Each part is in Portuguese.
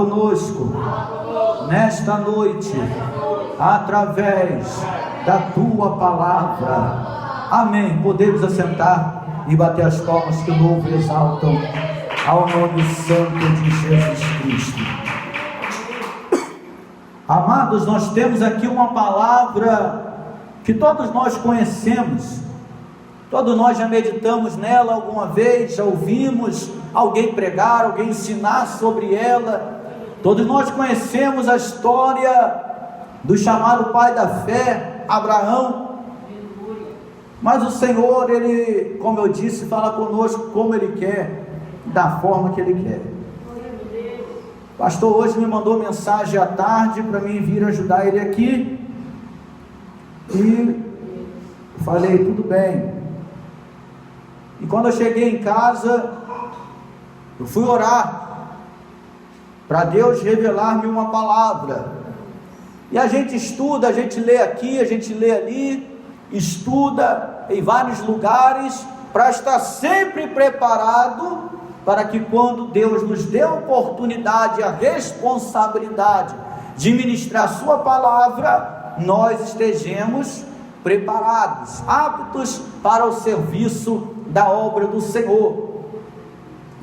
conosco nesta noite, através da tua palavra. Amém. Podemos assentar e bater as palmas que louvam e exaltam ao nome santo de Jesus Cristo. Amados, nós temos aqui uma palavra que todos nós conhecemos, todos nós já meditamos nela alguma vez, já ouvimos alguém pregar, alguém ensinar sobre ela. Todos nós conhecemos a história do chamado pai da fé, Abraão. Mas o Senhor, Ele, como eu disse, fala conosco como Ele quer, da forma que Ele quer. O pastor hoje me mandou mensagem à tarde para mim vir ajudar ele aqui, e falei, tudo bem. E quando eu cheguei em casa, eu fui orar para Deus revelar-me uma palavra. E a gente estuda, a gente lê aqui, a gente lê ali, estuda em vários lugares, para estar sempre preparado, para que quando Deus nos dê a oportunidade, a responsabilidade de ministrar a sua palavra, nós estejamos preparados, aptos para o serviço da obra do Senhor.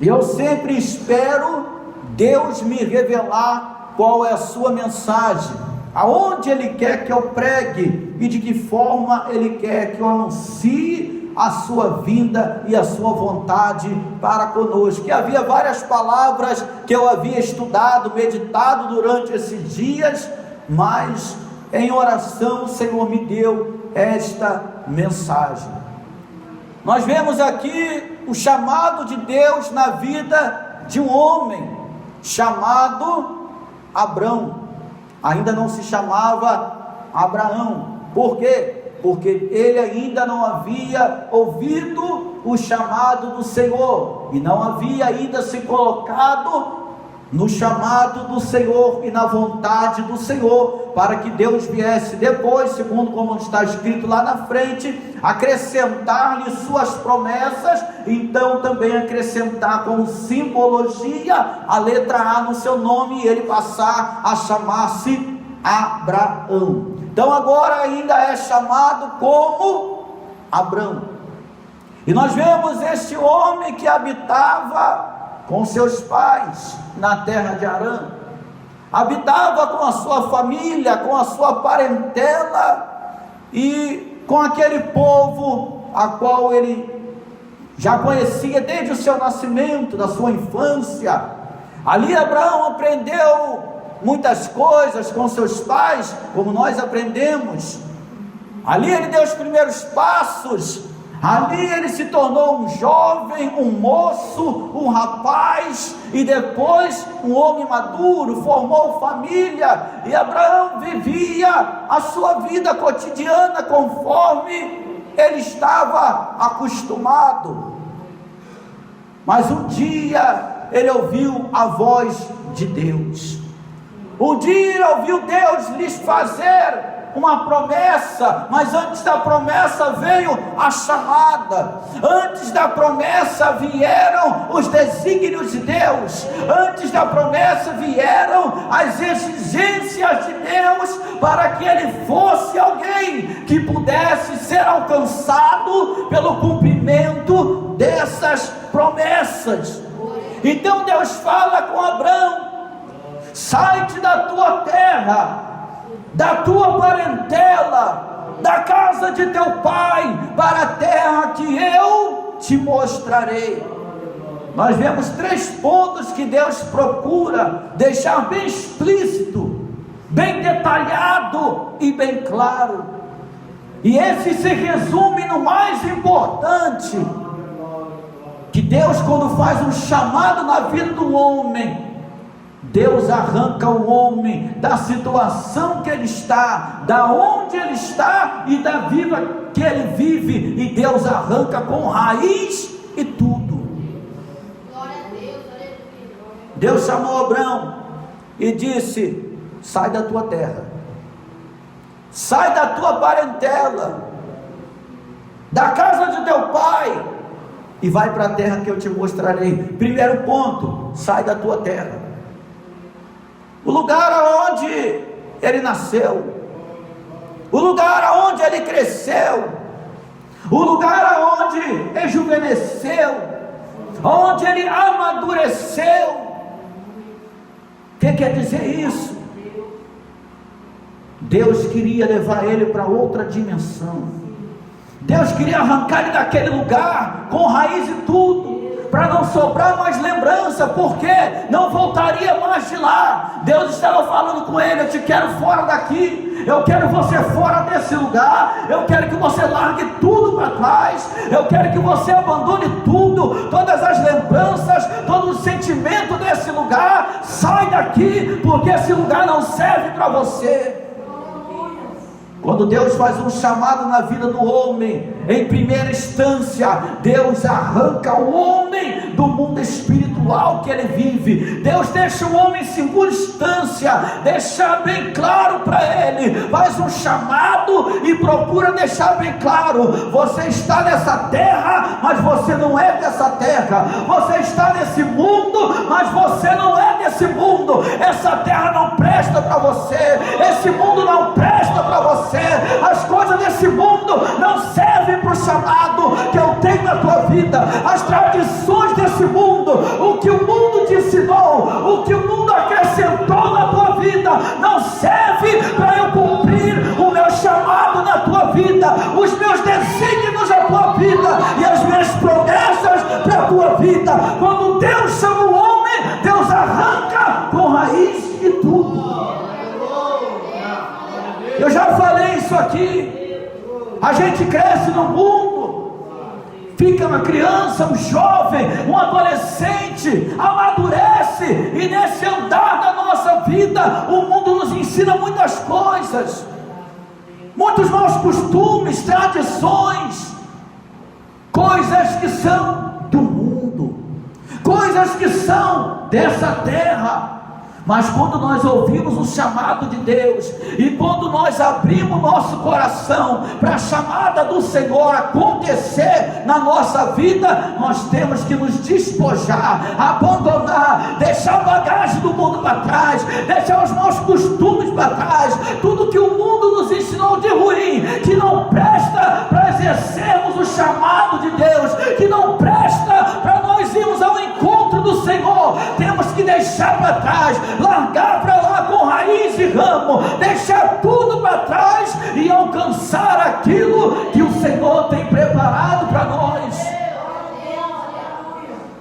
E eu sempre espero Deus me revelar qual é a sua mensagem, aonde Ele quer que eu pregue e de que forma Ele quer que eu anuncie a sua vinda e a sua vontade para conosco. E havia várias palavras que eu havia estudado, meditado durante esses dias, mas em oração o Senhor me deu esta mensagem. Nós vemos aqui o chamado de Deus na vida de um homem chamado Abrão. Ainda não se chamava Abraão. Por quê? Porque ele ainda não havia ouvido o chamado do Senhor, e não havia ainda se colocado no chamado do Senhor e na vontade do Senhor, para que Deus viesse depois, segundo como está escrito lá na frente, acrescentar-lhe suas promessas, então também acrescentar como simbologia a letra A no seu nome, e ele passar a chamar-se Abraão. Então agora ainda é chamado como Abrão. E nós vemos este homem que habitava com seus pais na terra de Harã, habitava com a sua família, com a sua parentela e com aquele povo a qual ele já conhecia desde o seu nascimento, da sua infância. Ali Abraão aprendeu muitas coisas com seus pais, como nós aprendemos. Ali ele deu os primeiros passos. Ali ele se tornou um jovem, um moço, um rapaz, e depois um homem maduro, formou família, e Abraão vivia a sua vida cotidiana conforme ele estava acostumado. Mas um dia ele ouviu a voz de Deus. Um dia ele ouviu Deus lhes fazer uma promessa, mas antes da promessa veio a chamada, antes da promessa vieram os desígnios de Deus, antes da promessa vieram as exigências de Deus, para que ele fosse alguém que pudesse ser alcançado pelo cumprimento dessas promessas. Então Deus fala com Abrão: sai-te da tua terra, da tua parentela, da casa de teu pai, para a terra que eu te mostrarei. Nós vemos 3 pontos que Deus procura deixar bem explícito, bem detalhado e bem claro. E esse se resume no mais importante, que Deus, quando faz um chamado na vida do homem, Deus arranca o homem da situação que ele está, da onde ele está e da vida que ele vive, e Deus arranca com raiz e tudo. Deus chamou Abrão e disse: sai da tua terra, sai da tua parentela, da casa de teu pai, e vai para a terra que eu te mostrarei. Primeiro ponto: sai da tua terra. lugar aonde ele nasceu, o lugar aonde ele cresceu, o lugar aonde rejuvenesceu, onde ele amadureceu. O que quer dizer isso? Deus queria levar ele para outra dimensão. Deus queria arrancar ele daquele lugar com raiz e tudo, para não sobrar mais lembrança, porque não voltaria mais de lá. Deus estava falando com ele: eu te quero fora daqui, eu quero você fora desse lugar, eu quero que você largue tudo para trás, eu quero que você abandone tudo, todas as lembranças, todo o sentimento desse lugar. Sai daqui, porque esse lugar não serve para você. Quando Deus faz um chamado na vida do homem, em primeira instância, Deus arranca o homem do mundo espiritual que ele vive. Deus deixa o homem em segunda instância, deixa bem claro para ele, faz um chamado e procura deixar bem claro: você está nessa terra, mas você não é dessa terra. Você está nesse mundo, mas você não é desse mundo. Essa terra não presta para você, esse mundo não presta para você. As coisas desse mundo não servem para o chamado que eu tenho na tua vida. As tradições desse mundo, o que o mundo te ensinou, o que o mundo acrescentou na tua vida, não serve para eu cumprir o meu chamado na tua vida, os meus desígnios na tua vida e as minhas promessas para a tua vida. Quando Deus chama o homem, Deus arranca com raiz e tudo. Eu já falei isso aqui. A gente cresce no mundo, fica uma criança, um jovem, um adolescente, amadurece, e nesse andar da nossa vida, o mundo nos ensina muitas coisas, muitos maus costumes, tradições, coisas que são do mundo, coisas que são dessa terra. Mas quando nós ouvimos o chamado de Deus, e quando nós abrimos nosso coração para a chamada do Senhor acontecer na nossa vida, nós temos que nos despojar, abandonar, deixar a bagagem do mundo para trás, deixar os maus costumes para trás, tudo que o mundo nos ensinou de ruim, que não presta para exercermos o chamado de Deus, que não presta para nós irmos ao encontro do Senhor. Temos que deixar para trás, largar para lá com raiz e ramo, deixar tudo para trás e alcançar aquilo que o Senhor tem preparado para nós.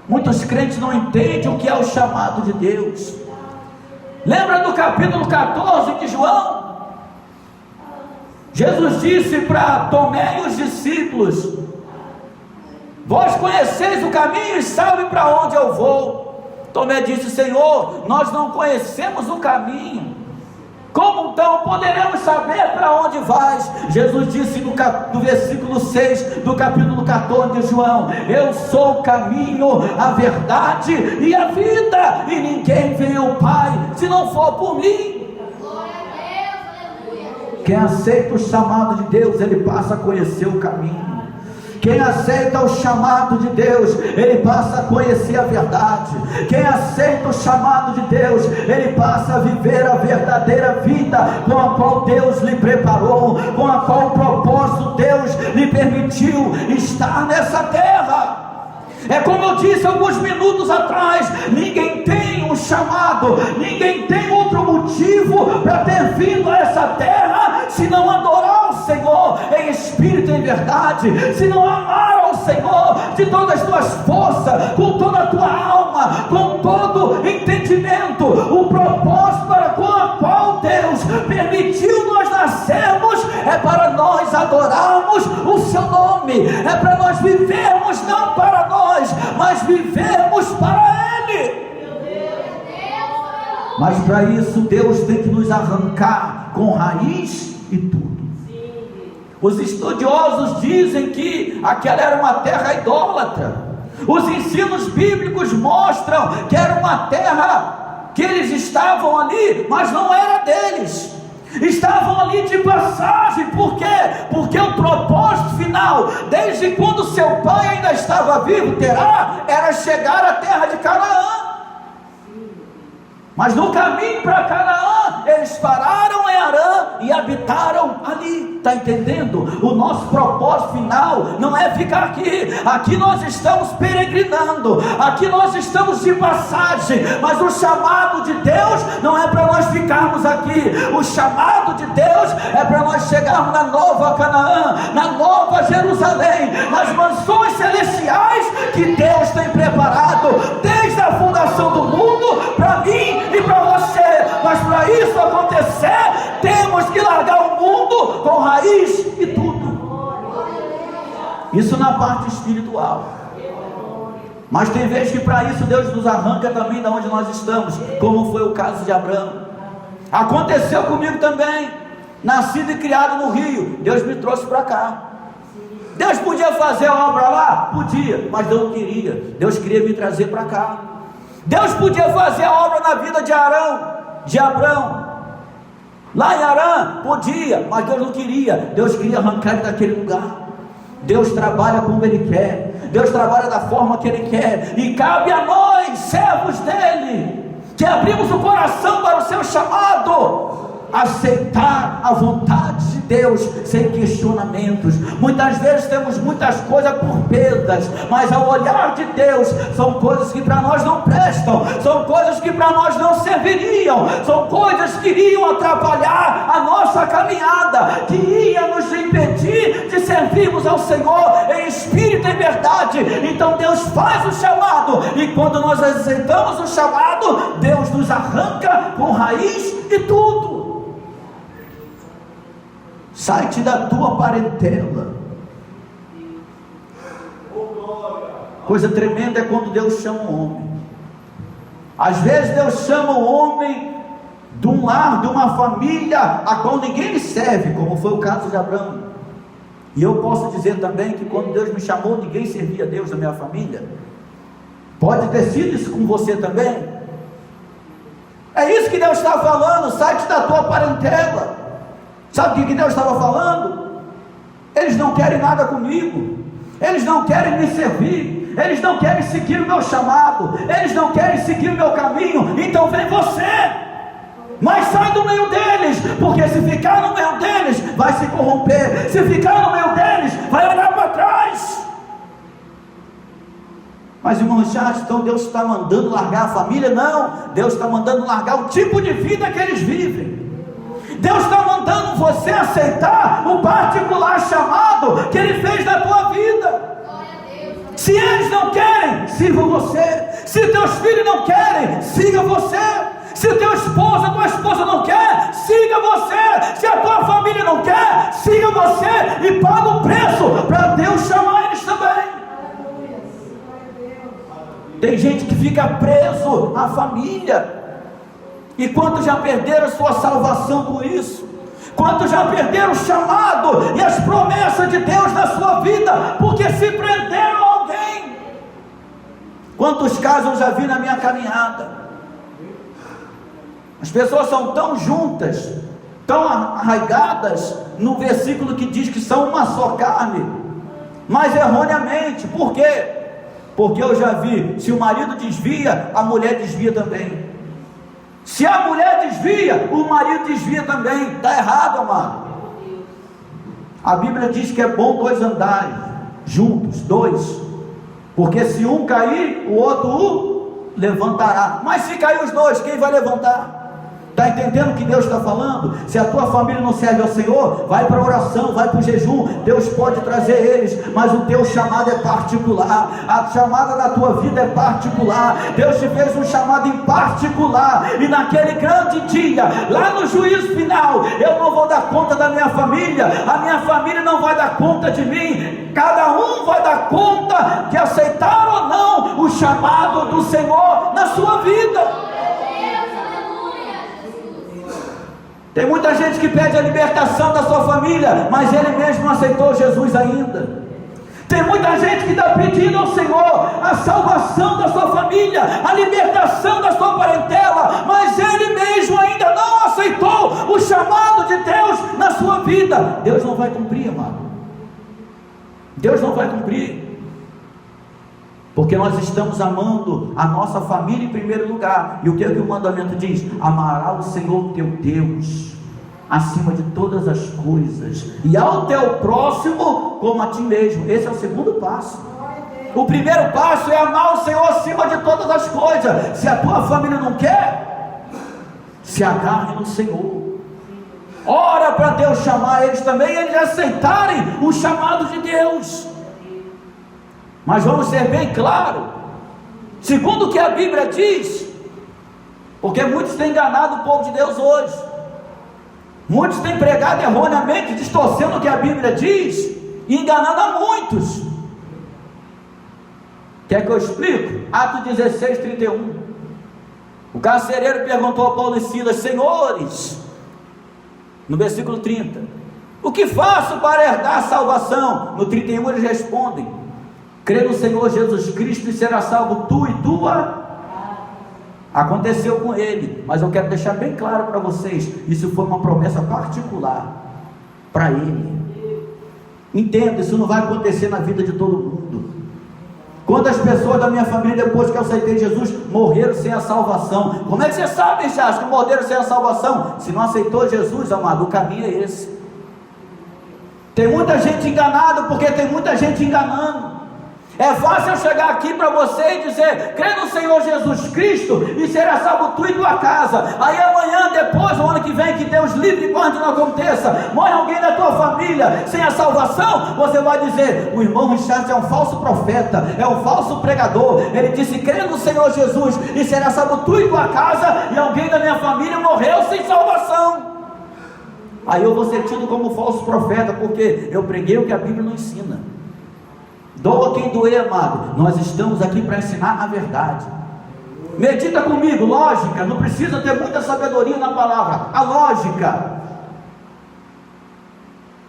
Muitos crentes não entendem o que é o chamado de Deus. Lembra do capítulo 14 de João? Jesus disse para Tomé e os discípulos: vós conheceis o caminho e sabem para onde eu vou. Tomé disse: Senhor, nós não conhecemos o caminho, como então poderemos saber para onde vais? Jesus disse no versículo 6 do capítulo 14 de João: eu sou o caminho, a verdade e a vida, e ninguém vê ao Pai se não for por mim. Quem aceita o chamado de Deus, ele passa a conhecer o caminho. Quem aceita o chamado de Deus, ele passa a conhecer a verdade. Quem aceita o chamado de Deus, ele passa a viver a verdadeira vida com a qual Deus lhe preparou, com a qual o propósito Deus lhe permitiu estar nessa terra. É como eu disse alguns minutos atrás: ninguém tem um chamado, ninguém tem outro motivo para ter vindo a essa terra se não adorar o Senhor em espírito e em verdade, se não amar ao Senhor de todas as tuas forças, com toda a tua alma, com todo entendimento. O propósito para com o qual Deus permitiu nós nascermos é para nós adorarmos o seu nome, é para nós vivermos não para nós, mas vivermos para Ele. Mas para isso Deus tem que nos arrancar com raiz e tudo. Os estudiosos dizem que aquela era uma terra idólatra. Os ensinos bíblicos mostram que era uma terra que eles estavam ali, mas não era deles. Estavam ali de passagem. Por quê? Porque o propósito final, desde quando seu pai ainda estava vivo, Terá, era chegar à terra de Canaã. Mas no caminho para Canaã, eles pararam em Harã e habitaram ali. Está entendendo? O nosso propósito final não é ficar aqui. Aqui nós estamos peregrinando, aqui nós estamos de passagem, mas o chamado de Deus não é para nós ficarmos aqui. O chamado de Deus é para nós chegarmos na nova Canaã, na nova Jerusalém, nas mansões celestiais que Deus tem preparado desde a fundação do mundo para mim e para você. Mas para isso acontecer, temos que largar o mundo com raiz e tudo. Isso na parte espiritual. Mas tem vezes que para isso Deus nos arranca também de onde nós estamos, como foi o caso de Abraão. Aconteceu comigo também. Nascido e criado no Rio, Deus me trouxe para cá. Deus podia fazer a obra lá? Podia, mas Deus não queria. Deus queria me trazer para cá. Deus podia fazer a obra na vida de Abraão, lá em Harã? Podia, mas Deus não queria. Deus queria arrancar ele daquele lugar. Deus trabalha como Ele quer, Deus trabalha da forma que Ele quer, e cabe a nós, servos dEle, que abrimos o coração para o seu chamado, aceitar a vontade de Deus sem questionamentos. Muitas vezes temos muitas coisas por perdas, mas ao olhar de Deus são coisas que para nós não prestam, são coisas que para nós não serviriam, são coisas que iriam atrapalhar a nossa caminhada, que iam nos impedir de servirmos ao Senhor em espírito e verdade. Então Deus faz o chamado, e quando nós aceitamos o chamado, Deus nos arranca com raiz e tudo. Sai-te da tua parentela. Coisa tremenda é quando Deus chama o homem. Às vezes Deus chama o homem de um lar, de uma família a qual ninguém lhe serve, como foi o caso de Abraão. E eu posso dizer também que quando Deus me chamou, ninguém servia a Deus na minha família. Pode ter sido isso com você também. É isso que Deus está falando. Sai-te da tua parentela. Sabe o que Deus estava falando? Eles não querem nada comigo, eles não querem me servir, eles não querem seguir o meu chamado, eles não querem seguir o meu caminho. Então vem você, mas sai do meio deles, porque se ficar no meio deles vai se corromper, se ficar no meio deles vai olhar para trás. Mas irmãos, então Deus está mandando largar a família? Não, Deus está mandando largar o tipo de vida que eles vivem. Deus está mandando você aceitar o particular chamado que Ele fez na tua vida. Se eles não querem, siga você. Se teus filhos não querem, siga você. Se teu esposo, tua esposa não quer, siga você. Se a tua família não quer, siga você. E paga o preço para Deus chamar eles também. Tem gente que fica preso à família. E quantos já perderam sua salvação com isso? Quantos já perderam o chamado e as promessas de Deus na sua vida, porque se prenderam a alguém? Quantos casos eu já vi na minha caminhada? As pessoas são tão juntas, tão arraigadas no versículo que diz que são uma só carne, mas erroneamente. Por quê? Porque eu já vi, se o marido desvia, a mulher desvia também. Se a mulher desvia, o marido desvia também. Está errado, amado. A Bíblia diz que é bom dois andarem juntos, dois, porque se um cair, o outro o levantará. Mas se cair os dois, quem vai levantar? Está entendendo o que Deus está falando? Se a tua família não serve ao Senhor, vai para a oração, vai para o jejum. Deus pode trazer eles, mas o teu chamado é particular. A chamada da tua vida é particular. Deus te fez um chamado em particular, e naquele grande dia, lá no juízo final, eu não vou dar conta da minha família, a minha família não vai dar conta de mim. Cada um vai dar conta de aceitar ou não o chamado do Senhor na sua vida. Tem muita gente que pede a libertação da sua família, mas ele mesmo não aceitou Jesus ainda. Tem muita gente que está pedindo ao Senhor a salvação da sua família, a libertação da sua parentela, mas ele mesmo ainda não aceitou o chamado de Deus na sua vida. Deus não vai cumprir, amado. Deus não vai cumprir. porque nós estamos amando a nossa família em primeiro lugar. E o que é que o mandamento diz? Amarás o Senhor teu Deus acima de todas as coisas, e ao teu próximo como a ti mesmo. Esse é o segundo passo. O primeiro passo é amar o Senhor acima de todas as coisas. Se a tua família não quer, se agarre no Senhor. Ora para Deus chamar eles também, e eles aceitarem o chamado de Deus. Mas vamos ser bem claros, segundo o que a Bíblia diz, porque muitos têm enganado o povo de Deus hoje. Muitos têm pregado erroneamente, distorcendo o que a Bíblia diz, e enganando a muitos. Quer que eu explique? Atos 16, 31. O carcereiro perguntou a Paulo e Silas: senhores, no versículo 30, o que faço para herdar a salvação? No 31 eles respondem: crê no Senhor Jesus Cristo e será salvo tu e tua. Aconteceu com ele, mas eu quero deixar bem claro para vocês, isso foi uma promessa particular para ele. Entenda, isso não vai acontecer na vida de todo mundo. Quantas pessoas da minha família, depois que eu aceitei Jesus, morreram sem a salvação? Como é que você sabe, Charles, que morreram sem a salvação? Se não aceitou Jesus, amado, o caminho é esse. Tem muita gente enganada, porque tem muita gente enganando. É fácil eu chegar aqui para você e dizer: crê no Senhor Jesus Cristo e será salvo tu e tua casa. Aí amanhã, depois, no ano que vem, que Deus livre quando não aconteça, morre alguém da tua família sem a salvação, você vai dizer: o irmão Richard é um falso profeta, é um falso pregador. Ele disse: crê no Senhor Jesus e será salvo tu e tua casa, e alguém da minha família morreu sem salvação. Aí eu vou ser tido como falso profeta, porque eu preguei o que a Bíblia não ensina. Doa quem doer, amado. Nós estamos aqui para ensinar a verdade. Medita comigo, lógica. Não precisa ter muita sabedoria na palavra. A lógica.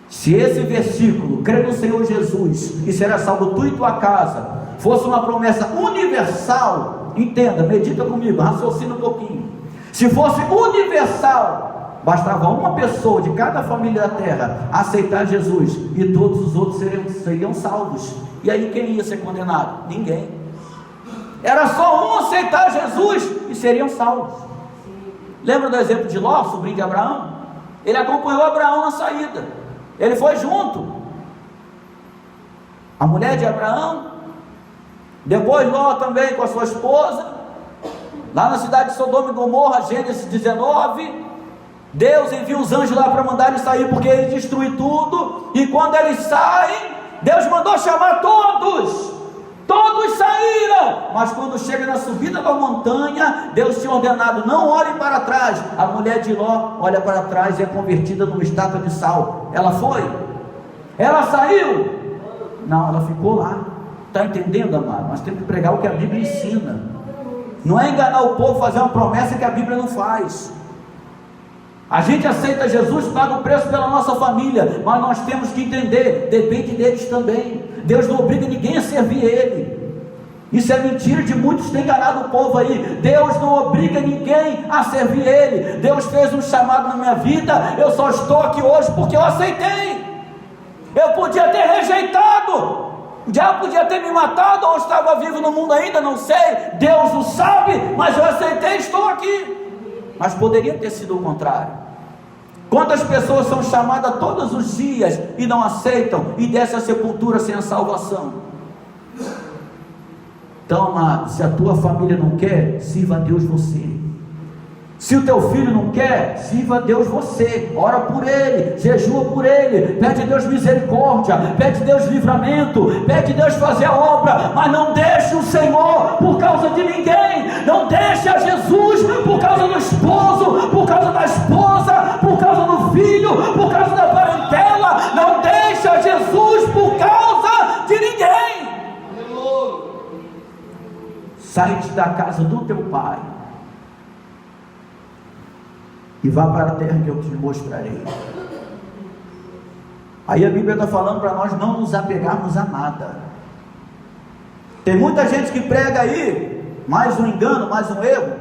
Se esse versículo, crê no Senhor Jesus e será salvo tu e tua casa, fosse uma promessa universal, entenda, medita comigo, raciocina um pouquinho. Se fosse universal, bastava uma pessoa de cada família da terra aceitar Jesus e todos os outros seriam salvos. E aí quem ia ser condenado? Ninguém. Era só um aceitar Jesus e seriam salvos. Lembra do exemplo de Ló, sobrinho de Abraão? Ele acompanhou Abraão na saída, ele foi junto. A mulher de Abraão, depois Ló também com a sua esposa, lá na cidade de Sodoma e Gomorra, Gênesis 19. Deus envia os anjos lá para mandar eles sair, porque ele destrui tudo. E quando eles saem, Deus mandou chamar todos saíram. Mas quando chega na subida da montanha, Deus tinha ordenado: não olhem para trás. A mulher de Ló olha para trás e é convertida numa estátua de sal. Ela foi? Ela saiu? Não, ela ficou lá. Está entendendo, amado? Nós temos que pregar o que a Bíblia ensina. Não é enganar o povo, fazer uma promessa que a Bíblia não faz. A gente aceita Jesus, paga o preço pela nossa família, mas nós temos que entender, depende deles também. Deus não obriga ninguém a servir Ele. Isso é mentira de muitos que têm enganado o povo aí. Deus não obriga ninguém a servir Ele. Deus fez um chamado na minha vida, eu só estou aqui hoje porque eu aceitei. Eu podia ter rejeitado, o diabo podia ter me matado, ou estava vivo no mundo ainda, não sei, Deus o sabe, mas eu aceitei e estou aqui. Mas poderia ter sido o contrário. Quantas pessoas são chamadas todos os dias e não aceitam, e desce a sepultura sem a salvação? Então, amado, se a tua família não quer, sirva a Deus você. Se o teu filho não quer, sirva a Deus você. Ora por ele, jejua por ele, pede a Deus misericórdia, pede a Deus livramento, pede a Deus fazer a obra, mas não deixe o Senhor por causa de ninguém. Não deixe a Jesus por causa do esposo, por causa da esposa, por causa do filho, por causa da parentela. Não deixe a Jesus por causa de ninguém. Sai-te da casa do teu pai e vá para a terra que eu te mostrarei. Aí a Bíblia está falando para nós não nos apegarmos a nada. Tem muita gente que prega aí, mais um engano, mais um erro,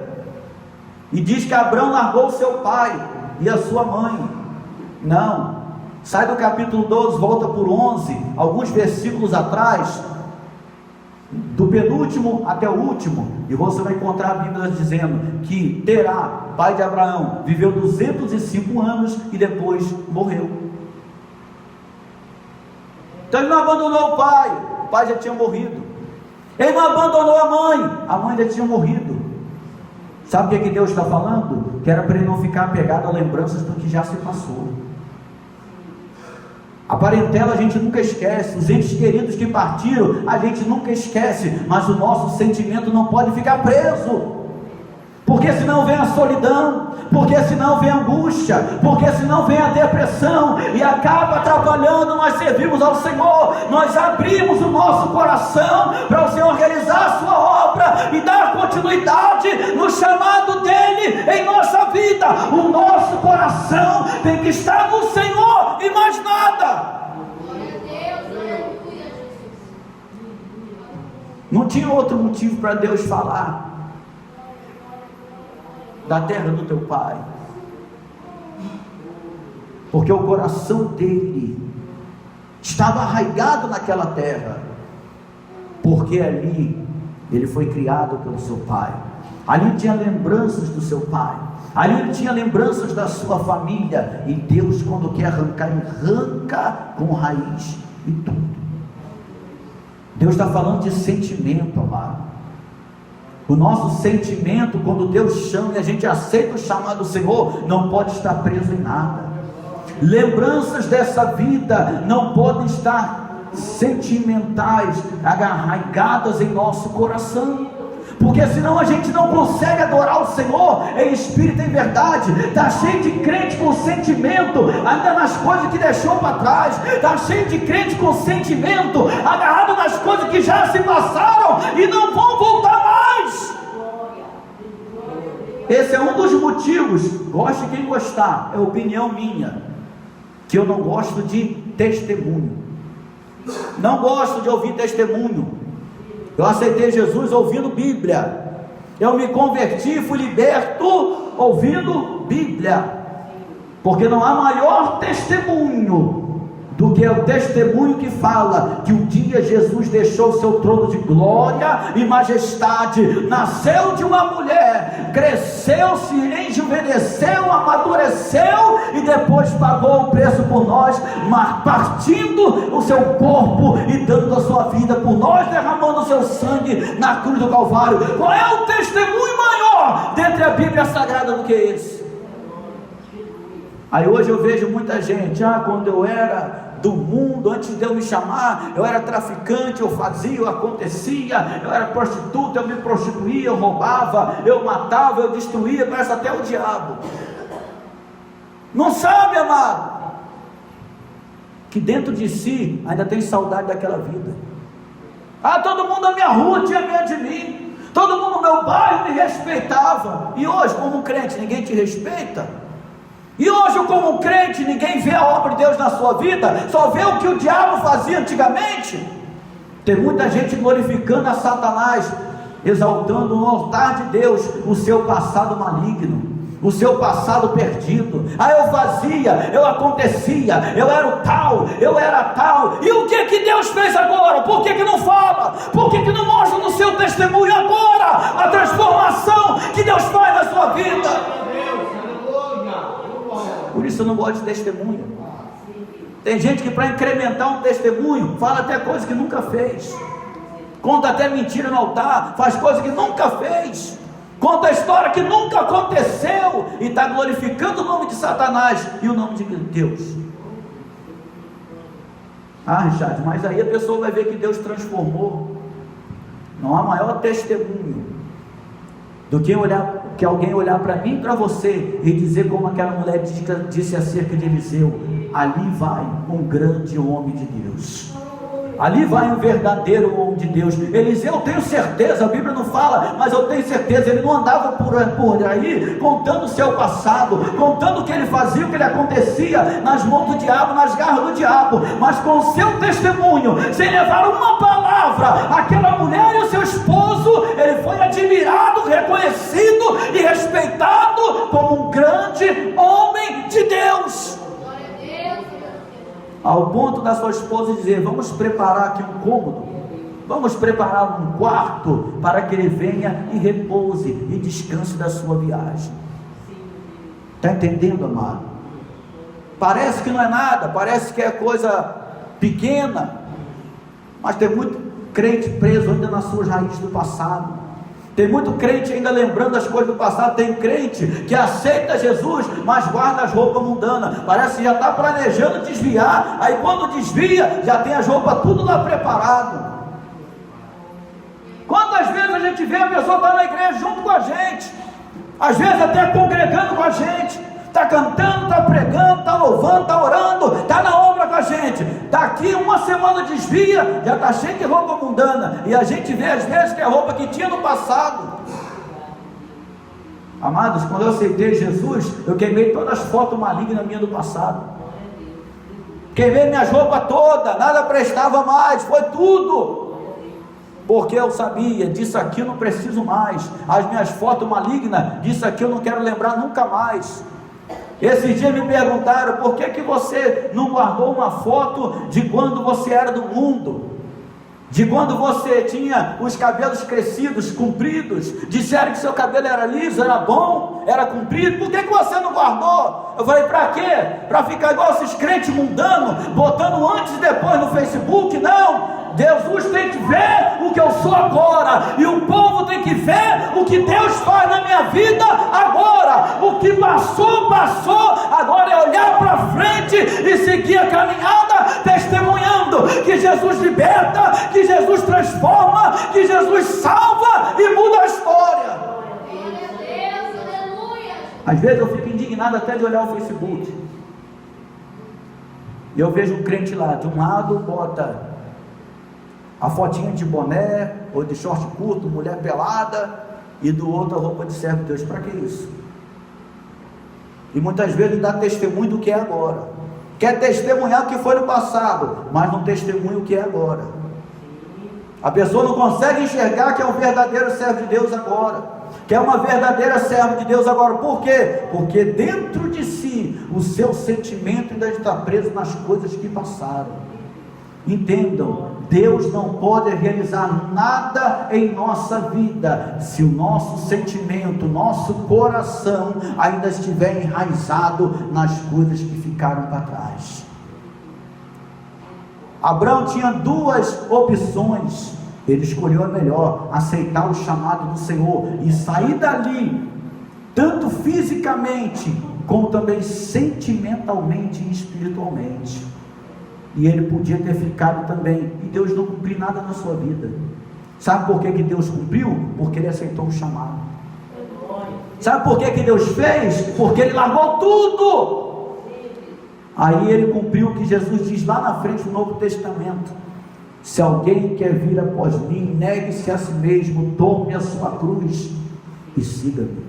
e diz que Abraão largou o seu pai e a sua mãe. Não, sai do capítulo 12, volta por 11, alguns versículos atrás. do penúltimo até o último, e você vai encontrar a Bíblia dizendo que Terá, pai de Abraão, viveu 205 anos e depois morreu. Então ele não abandonou o pai já tinha morrido. Ele não abandonou a mãe já tinha morrido. Sabe o que Deus está falando? Que era para ele não ficar apegado a lembranças do que já se passou. A parentela a gente nunca esquece, os entes queridos que partiram a gente nunca esquece, mas o nosso sentimento não pode ficar preso, porque senão vem a solidão, porque senão vem a angústia, porque senão vem a depressão e acaba atrapalhando nós servirmos ao Senhor. Nós abrimos o nosso coração para o Senhor realizar a sua obra e dar continuidade no chamado dele em nossa vida. O nosso coração tem que estar no Senhor e mais nada. Não tinha outro motivo para Deus falar da terra do teu pai, porque o coração dele estava arraigado naquela terra, porque ali ele foi criado pelo seu pai, ali tinha lembranças do seu pai, ali ele tinha lembranças da sua família, e Deus, quando quer arrancar, ele arranca com raiz e tudo. Deus está falando de sentimento, amado. O nosso sentimento, quando Deus chama e a gente aceita o chamado do Senhor, não pode estar preso em nada. Lembranças dessa vida não podem estar sentimentais, arraigadas em nosso coração, porque senão a gente não consegue adorar o Senhor em espírito e em verdade. Está cheio de crente com sentimento ainda nas coisas que deixou para trás, está cheio de crente com sentimento agarrado nas coisas que já se passaram e não vão voltar mais. Esse é um dos motivos, goste quem gostar, é opinião minha, que eu não gosto de testemunho, não gosto de ouvir testemunho. Eu aceitei Jesus ouvindo Bíblia, eu me converti, fui liberto ouvindo Bíblia, porque não há maior testemunho do que o testemunho que fala que um dia Jesus deixou o seu trono de glória e majestade, nasceu de uma mulher, cresceu, se enjuvenesceu, amadureceu e depois pagou o preço por nós, partindo o seu corpo e dando a sua vida por nós, derramando o seu sangue na cruz do Calvário. Qual é o testemunho maior dentre a Bíblia Sagrada do que esse? Aí hoje eu vejo muita gente, quando eu era do mundo, antes de eu me chamar, eu era traficante, eu fazia, eu acontecia, eu era prostituta, eu me prostituía, eu roubava, eu matava, eu destruía, parece até o diabo. Não sabe, amado, que dentro de si ainda tem saudade daquela vida. Todo mundo na minha rua tinha medo de mim, todo mundo no meu bairro me respeitava, e hoje como crente ninguém te respeita. E hoje, como crente, ninguém vê a obra de Deus na sua vida, só vê o que o diabo fazia antigamente. Tem muita gente glorificando a Satanás, exaltando no altar de Deus o seu passado maligno, o seu passado perdido. Eu fazia, eu acontecia, eu era o tal, eu era tal. E o que Deus fez agora? Por que não fala? Por que não mostra no seu testemunho agora a transformação que Deus faz na sua vida? Por isso eu não gosto de testemunho. Tem gente que para incrementar um testemunho fala até coisas que nunca fez, conta até mentira no altar, faz coisas que nunca fez, conta a história que nunca aconteceu e está glorificando o nome de Satanás e o nome de Deus. Richard, mas aí a pessoa vai ver que Deus transformou. Não há maior testemunho do que alguém olhar para mim e para você e dizer como aquela mulher disse acerca de Eliseu: ali vai um grande homem de Deus, ali vai um verdadeiro homem de Deus. Eliseu, eu tenho certeza, a Bíblia não fala, mas eu tenho certeza, ele não andava por aí contando o seu passado, contando o que ele fazia, o que ele acontecia nas mãos do diabo, nas garras do diabo, mas com o seu testemunho, sem levar uma palavra, aquela mulher e o seu esposo, ele foi admirado, reconhecido e respeitado como um grande homem de Deus, ao ponto da sua esposa dizer: vamos preparar aqui um cômodo vamos preparar um quarto para que ele venha e repouse e descanse da sua viagem. Está entendendo, amado? Parece que não é nada, parece que é coisa pequena, mas tem muito crente preso ainda nas suas raízes do passado. Tem muito crente ainda lembrando as coisas do passado. Tem crente que aceita Jesus, mas guarda as roupas mundanas. Parece que já está planejando desviar. Aí quando desvia, já tem as roupas tudo lá preparado. Quantas vezes a gente vê a pessoa estar na igreja junto com a gente, às vezes até congregando com a gente, está cantando, está pregando, está louvando, está orando, está na obra com a gente. Daqui uma semana desvia, já está cheio de roupa mundana, e a gente vê às vezes que é a roupa que tinha no passado. Amados, quando eu aceitei Jesus, eu queimei todas as fotos malignas minhas do passado, queimei minhas roupas todas, nada prestava mais, foi tudo, porque eu sabia, disso aqui eu não preciso mais. As minhas fotos malignas, disso aqui eu não quero lembrar nunca mais. Esses dias me perguntaram, por que você não guardou uma foto de quando você era do mundo, de quando você tinha os cabelos crescidos, compridos? Disseram que seu cabelo era liso, era bom, era comprido. Por que você não guardou? Eu falei, para quê? Para ficar igual esses crentes mundanos, botando antes e depois no Facebook? Não, Jesus tem que ver o que eu sou agora, e o povo tem que ver o que Deus faz na minha vida agora. O que passou, passou, agora é olhar para frente e seguir a caminhada, testemunhando que Jesus liberta, que Jesus transforma, que Jesus salva e muda a história. Às vezes eu fico indignado até de olhar o Facebook, e eu vejo um crente lá, de um lado bota a fotinha de boné, ou de short curto, mulher pelada, e do outro a roupa de servo de Deus. Para que isso? E muitas vezes dá testemunho do que é agora, quer testemunhar o que foi no passado, mas não testemunha o que é agora. A pessoa não consegue enxergar que é um verdadeiro servo de Deus agora, que é uma verdadeira serva de Deus agora. Por quê? Porque dentro de si, o seu sentimento ainda está preso nas coisas que passaram. Entendam, Deus não pode realizar nada em nossa vida se o nosso sentimento, nosso coração ainda estiver enraizado nas coisas que ficaram para trás. Abraão tinha duas opções, ele escolheu a melhor: aceitar o chamado do Senhor e sair dali, tanto fisicamente como também sentimentalmente e espiritualmente. E ele podia ter ficado também, e Deus não cumpriu nada na sua vida. Sabe por que Deus cumpriu? Porque ele aceitou o chamado. Sabe por que Deus fez? Porque ele largou tudo. Aí ele cumpriu o que Jesus diz lá na frente no Novo Testamento: se alguém quer vir após mim, negue-se a si mesmo, tome a sua cruz e siga-me.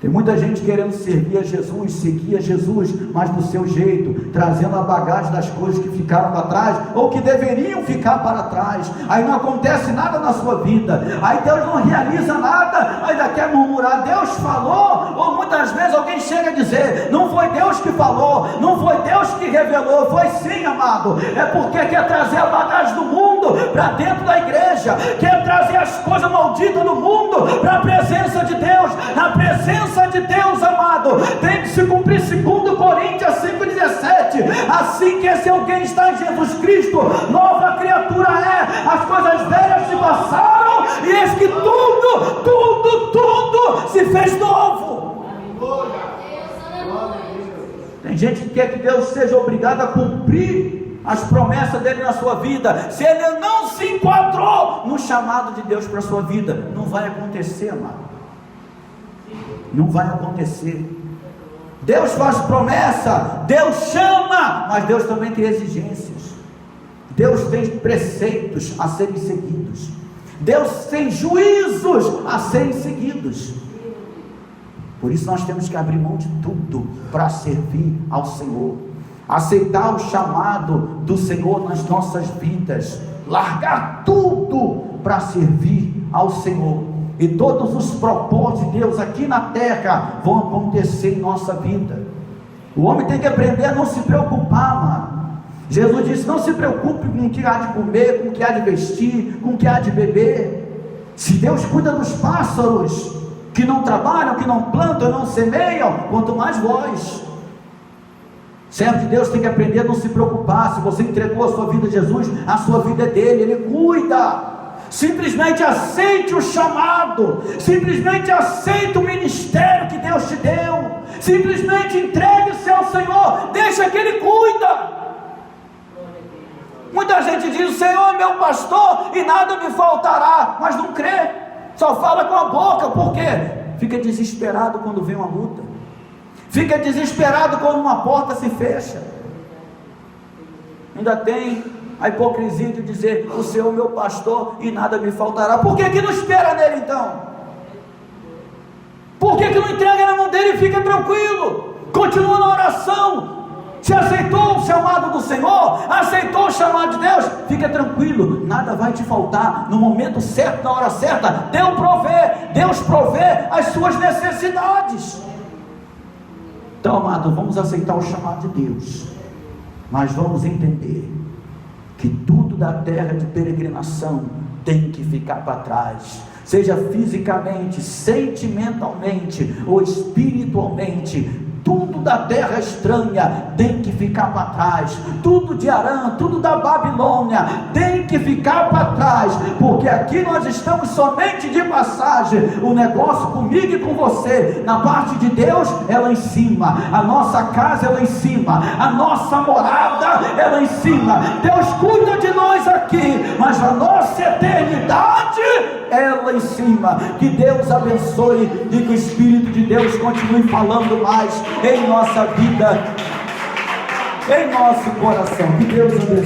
Tem muita gente querendo servir a Jesus, seguir a Jesus, mas do seu jeito, trazendo a bagagem das coisas que ficaram para trás, ou que deveriam ficar para trás. Aí não acontece nada na sua vida, aí Deus não realiza nada, ainda quer murmurar. Deus falou, ou muitas vezes alguém chega a dizer: não foi Deus que falou, não foi Deus que revelou. Foi sim, amado, é porque quer trazer a bagagem do mundo para dentro da igreja, quer trazer as coisas malditas do mundo para a presença de Deus. A presença de Deus, amado, tem que se cumprir 2 Coríntios 5,17. Assim que esse alguém está em Jesus Cristo, nova criatura é, as coisas velhas se passaram, e eis que tudo se fez novo. Tem gente que quer que Deus seja obrigado a cumprir as promessas dele na sua vida. Se ele não se enquadrou no chamado de Deus para a sua vida, não vai acontecer, amado. Não vai acontecer. Deus faz promessa, Deus chama, mas Deus também tem exigências. Deus tem preceitos a serem seguidos, Deus tem juízos a serem seguidos. Por isso nós temos que abrir mão de tudo para servir ao Senhor, aceitar o chamado do Senhor nas nossas vidas, largar tudo para servir ao Senhor. E todos os propósitos de Deus aqui na terra vão acontecer em nossa vida. O homem tem que aprender a não se preocupar, mano. Jesus disse: não se preocupe com o que há de comer, com o que há de vestir, com o que há de beber. Se Deus cuida dos pássaros, que não trabalham, que não plantam, não semeiam, quanto mais vós. Servo de Deus tem que aprender a não se preocupar. Se você entregou a sua vida a Jesus, a sua vida é dele, ele cuida. Simplesmente aceite o chamado, simplesmente aceite o ministério que Deus te deu, simplesmente entregue-se ao Senhor, deixa que ele cuida. Muita gente diz: o Senhor é meu pastor e nada me faltará, mas não crê, só fala com a boca. Por quê? Fica desesperado quando vem uma luta, fica desesperado quando uma porta se fecha, ainda tem a hipocrisia de dizer: o Senhor é meu pastor e nada me faltará. Por que não espera nele então? Por que não entrega na mão dele e fica tranquilo? Continua na oração. Se aceitou o chamado do Senhor, aceitou o chamado de Deus, fica tranquilo, nada vai te faltar. No momento certo, na hora certa, Deus provê as suas necessidades. Então, amado, vamos aceitar o chamado de Deus, mas vamos entender que tudo da terra de peregrinação tem que ficar para trás, seja fisicamente, sentimentalmente ou espiritualmente. Tudo da terra estranha tem que ficar para trás, tudo de Arã, tudo da Babilônia tem que ficar para trás, porque aqui nós estamos somente de passagem. O negócio comigo e com você, na parte de Deus, é lá em cima, a nossa casa é lá em cima, a nossa morada é lá em cima. Deus cuida de nós aqui, mas a nossa eternidade é lá em cima. Que Deus abençoe e que o Espírito de Deus continue falando mais em nossa vida, em nosso coração. Que Deus abençoe.